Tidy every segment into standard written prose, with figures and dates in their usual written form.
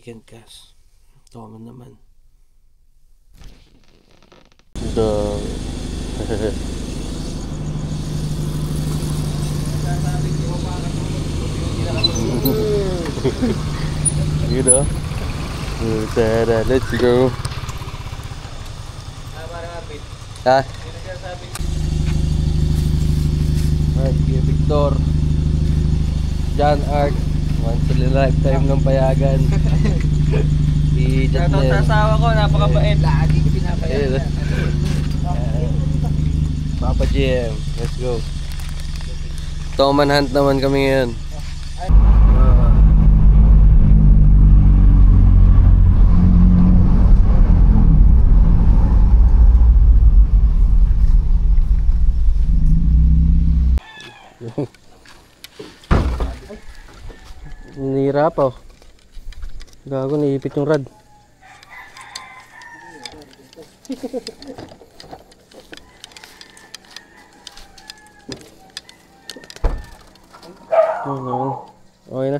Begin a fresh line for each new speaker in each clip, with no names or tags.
weekend cast. Tama naman.
The you know. Let's go. Ha? Alright, Kuya Victor, John Art, once in a lifetime ng payagan. Si
Shoutout sa asawa ko, napakabait. Lagi ko pinapayagan.
Papa GM, let's go. Toman hunt naman kami ngayon. Nihirap oh. Gago, naipit yung rad. Okay na.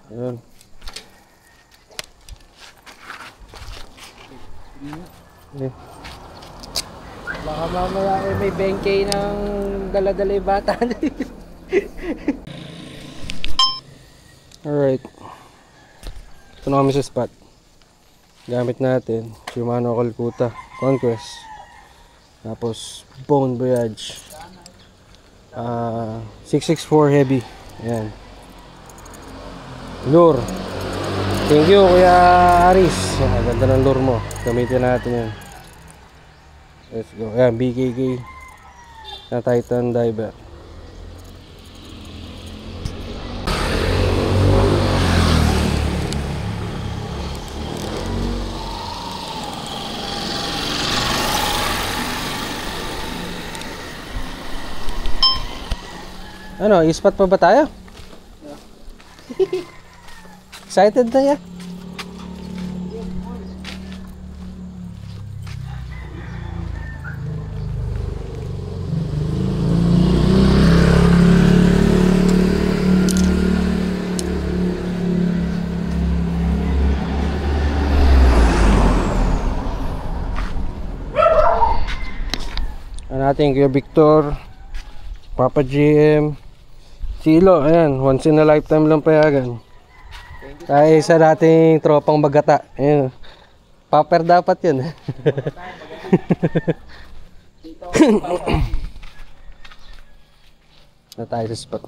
Ayun. Okay.
Baka mamaya may bengkay ng dala-dala yung bata.
Alright. Ito na kami sa spot. Gamit natin Shimano Calcutta Conquest. Tapos Bone Voyage 664 heavy. Ayan. Lure. Thank you Kuya Aris. Ang ganda ng lure mo. Gamitin natin yan. Let's go. Ayan, BKK na Titan Diver. Ano, ispat pa ba tayo? Excited na yan? Natin Kuya Victor, Papa GM, Silo, ayan, once in a lifetime lang payagan. Kaya isa nating tropang bagata. Ayan. Paper dapat yun. Na tayo sa spot.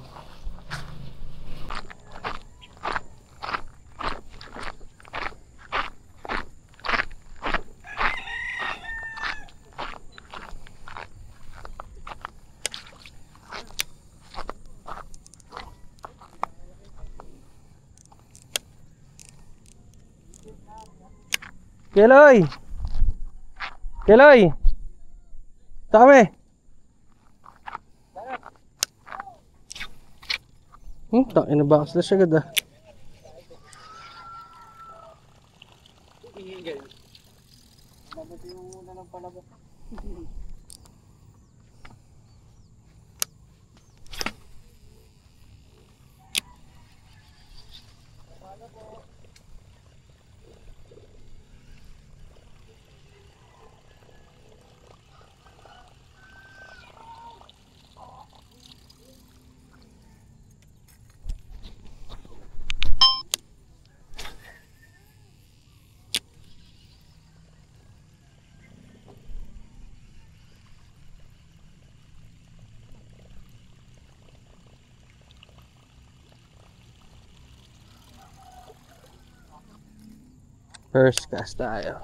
Keloy! Keloy! Ito kami! Takin na ba? Slash agad ah.
Mabuti yung muna ng palabas.
First cast tayo.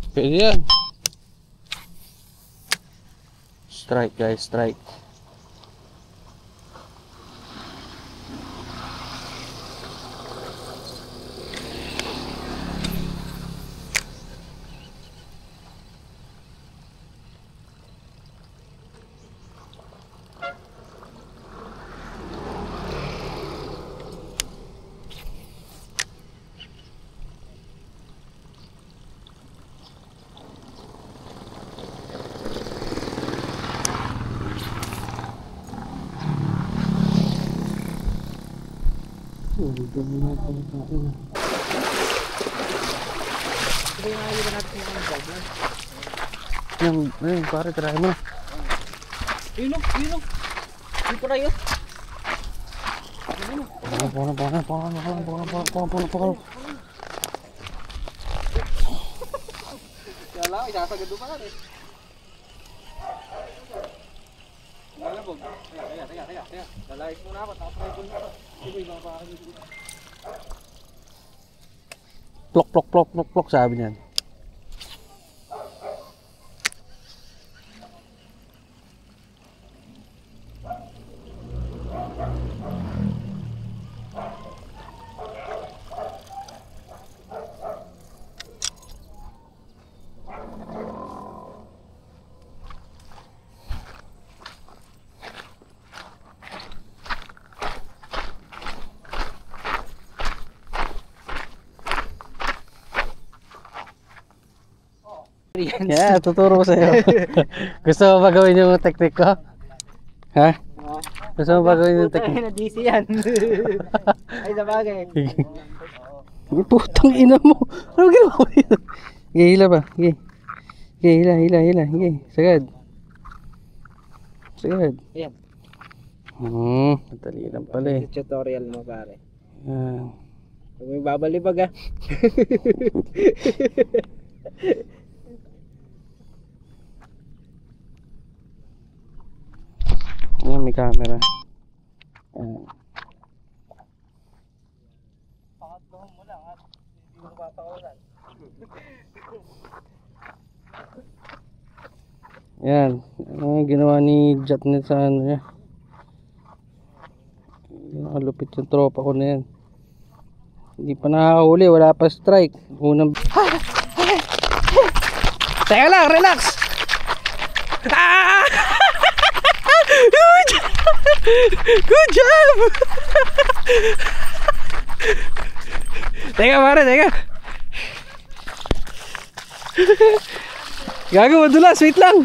Pwede yan. Strike guys, strike. Ayun, pare, try mo.
Yun o. Hindi pa rin yun. Kaya lang, isasagad doon pa ka rin. Lalabog. Teka. Lalayas muna ako. Tapos ko na ako. Sige, mga pakakagin dito.
Plok, sabi niyan. Yeah, tuturo ko sa'yo. Gusto mo ba gawin yung technique ko? Ha? Gusto mo ba gawin yung technique?
Na DC yan. Ay, sabagay.
Putang ina mo. Ano ginawa ko yun? Sige, hila ba? Sige. Sige, hila. Sige, sagad.
Ayan.
Madali lang pala eh.
Tutorial mo, pare.
Yan.
Huwag mo babalibag ah.
Ayan, may camera. Ayan.
Pakatlohan mo lang at hindi mo papakawalan.
Ayan. Ano ginawa ni Jatnet sa ano niya? Nakalupit yung tropa ko na yan. Hindi pa nakahuli, wala pa strike. Unang... Teka lang, relax! Ah! Good job! Teka pare, teka. Gago, madulas, wait lang.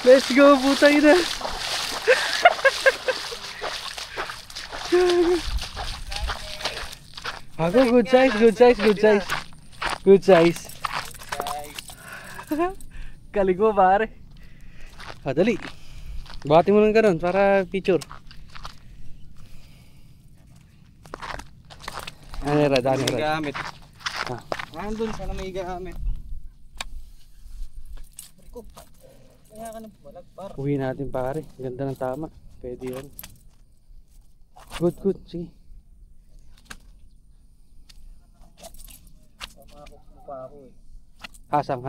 Let's go, putang ina. Ako, good size. Galing mo, pare. Dali. Bati mo lang ganun para picture. Ano yung rad?
May gamit.
Ah.
Nandun, sana may gamit. Rico, kaya ka nang balag, par.
Uwi natin, pare. Ganda ng tama. Pwede yan. Good. Sige.
Pamakok mo pa ako eh.
Hasang.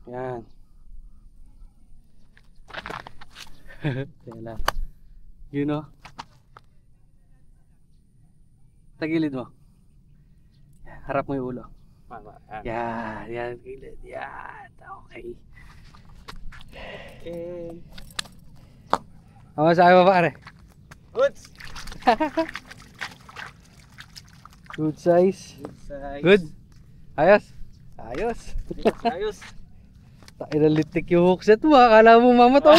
Yan. Tela. You know? Tagilid mo. Harap mo yung ulo. Yan. Gilid. Yan. Okay. Ang masabi mo, pare?
Goods!
Good size. Good. Ayos. Ilalitik yung hookset mo, akala mo mamato.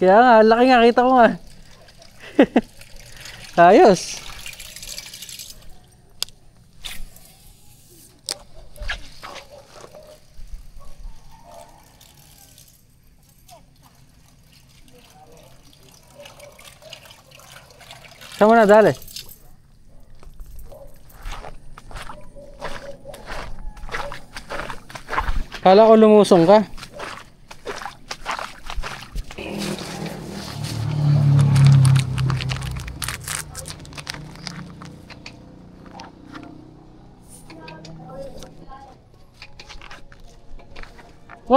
Kaya nga, laki nga, kita ko nga. Ayos. Saan mo na dali? Kala ko lumusong ka.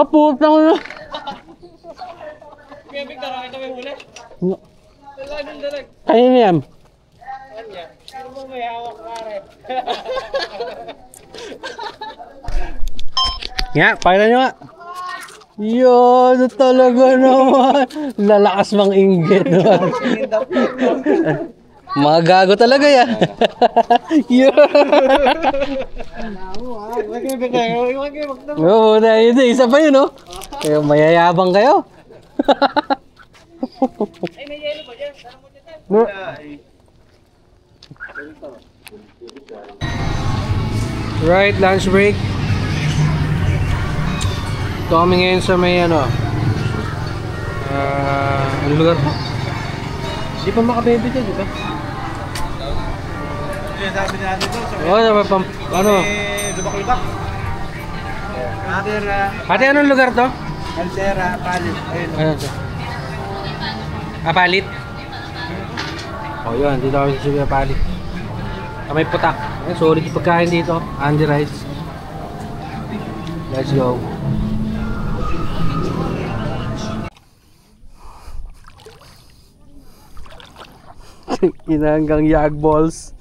Putang na.
Kaya big darang ito may huli.
No.
Wala nang dalag.
Kanina yan.
Kanya. Sino mo may hawak pare?
Nga, pakita nyo nga. Yun, talaga naman. Lalakas mang inggit. Mga gago talaga yan. Yun. Oo, yun, isa pa yun, oh. Kaya mayayabang kayo.
Ay, may yelo ba dyan? Saan mo dyan?
No. Right, lunch break. Ito kami ngayon sa may ano, ano lugar po? Hindi pa makabebe dyan, di ba?
Yan, sabi natin ito.
Oo, ano?
Lubak-lubak.
Ate, anong lugar to?
Altera, palit. Ayun.
Ano to? Palit? O yun, dito kami sa Subiya Palit. May putak. Sorry, pagkain dito. Andy Rice. Let's go. Inanggang yag balls.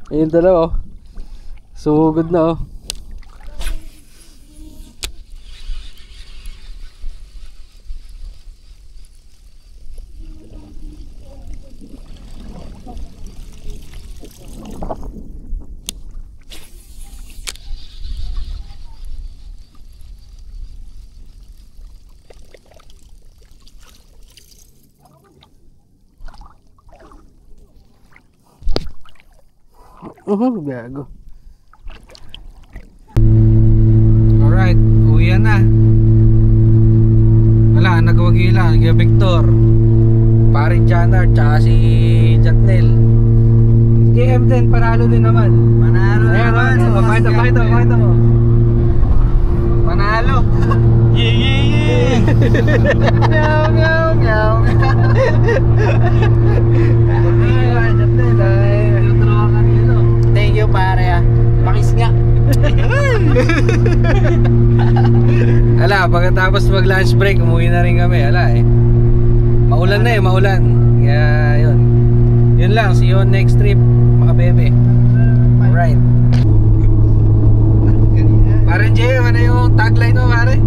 Ayun dalawa, oh. Sumugod na, oh. Gago. Alright, uwi na. Wala, nagwagila. Kaya Victor, parin Janar, tsaka si Jatnel. KM din, panalo din naman.
Panalo naman.
Pakita mo.
Panalo. Yeah. Meow, meow, meow. Thank you pare. Pakis nga.
Ala, pagkatapos mag lunch break, umuwi na rin kami. Ala eh. Maulan na eh, maulan. Kaya yun. Yun lang, see you on next trip, mga bebe. Alright. Parang Jay, ano yung tagline mo pare?